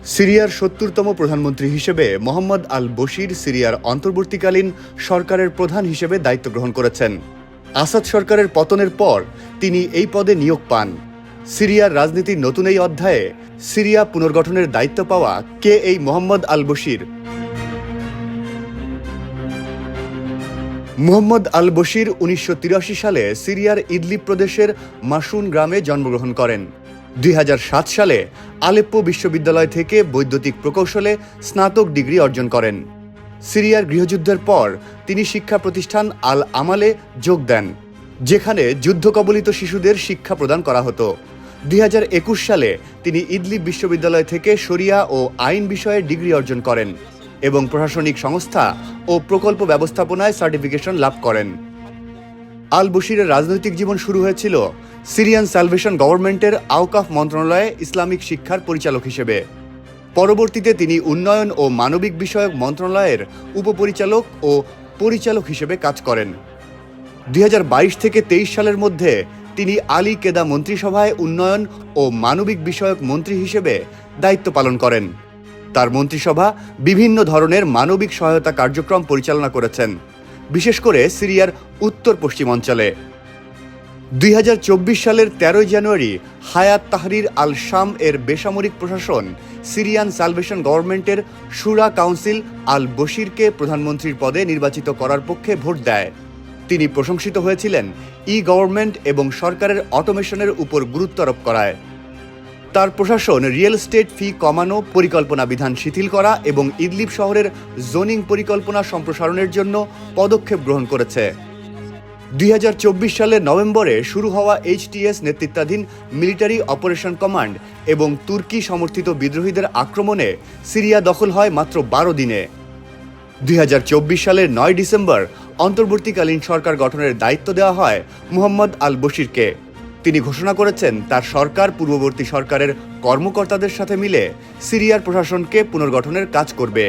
সিরিয়ার ৭০তম প্রধানমন্ত্রী হিসেবে মোহাম্মদ আল বশির সিরিয়ার অন্তর্বর্তীকালীন সরকারের প্রধান হিসেবে দায়িত্ব গ্রহণ করেছেন। আসাদ সরকারের পতনের পর তিনি এই পদে নিয়োগ পান। সিরিয়ার রাজনীতির নতুন এই অধ্যায়ে সিরিয়া পুনর্গঠনের দায়িত্ব পাওয়া কে এই মোহাম্মদ আল বশির? মোহাম্মদ আল বশির ১৯৮৩ সালে সিরিয়ার ইদলিব প্রদেশের মাসুন গ্রামে জন্মগ্রহণ করেন। ২০০৭ সালে আলেপ্পো বিশ্ববিদ্যালয় থেকে বৈদ্যুতিক প্রকৌশলে স্নাতক ডিগ্রি অর্জন করেন। সিরিয়ার গৃহযুদ্ধের পর তিনি শিক্ষা প্রতিষ্ঠান আল আমালে যোগ দেন, যেখানে যুদ্ধ কবলিত শিশুদের শিক্ষা প্রদান করা হতো। ২০২১ সালে তিনি ইদলিব বিশ্ববিদ্যালয় থেকে শরিয়া ও আইন বিষয়ে ডিগ্রি অর্জন করেন এবং প্রশাসনিক সংস্থা ও প্রকল্প ব্যবস্থাপনায় সার্টিফিকেশন লাভ করেন। আল বশিরের রাজনৈতিক জীবন শুরু হয়েছিল সিরিয়ান সালভেশন গভর্নমেন্টের আওকাফ মন্ত্রণালয়ে ইসলামিক শিক্ষার পরিচালক হিসেবে। পরবর্তীতে তিনি উন্নয়ন ও মানবিক বিষয়ক মন্ত্রণালয়ের উপপরিচালক ও পরিচালক হিসেবে কাজ করেন। ২০২২ থেকে ২৩ সালের মধ্যে তিনি আলী কেদা মন্ত্রিসভায় উন্নয়ন ও মানবিক বিষয়ক মন্ত্রী হিসেবে দায়িত্ব পালন করেন। তার মন্ত্রিসভা বিভিন্ন ধরনের মানবিক সহায়তা কার্যক্রম পরিচালনা করেছেন, বিশেষ করে সিরিয়ার উত্তর পশ্চিম অঞ্চলে। ২০২৪ সালের ১৩ জানুয়ারি হায়াত তাহরির আল শাম এর বেসামরিক প্রশাসন সিরিয়ান সালভেশন গভর্নমেন্টের শুরা কাউন্সিল আল বশিরকে প্রধানমন্ত্রীর পদে নির্বাচিত করার পক্ষে ভোট দেয়। তিনি প্রশংসিত হয়েছিলেন গভর্নমেন্ট এবং সরকারের অটোমেশনের উপর গুরুত্ব আরোপ করায়। তার প্রশাসন রিয়েল এস্টেট ফি কমানো, পরিকল্পনা বিধান শিথিল করা এবং ইদলিব শহরের জোনিং পরিকল্পনা সম্প্রসারণের জন্য পদক্ষেপ গ্রহণ করেছে। ২০২৪ সালের নভেম্বরে শুরু হওয়া HTS নেতৃত্বাধীন মিলিটারি অপারেশন কমান্ড এবং তুর্কি সমর্থিত বিদ্রোহীদের আক্রমণে সিরিয়া দখল হয় মাত্র ১২ দিনে। ২০২৪ সালের ৯ ডিসেম্বর অন্তর্বর্তীকালীন সরকার গঠনের দায়িত্ব দেওয়া হয় মোহাম্মদ আল বশিরকে। তিনি ঘোষণা করেছেন তার সরকার পূর্ববর্তী সরকারের কর্মকর্তাদের সাথে মিলে সিরিয়ার প্রশাসনকে পুনর্গঠনের কাজ করবে।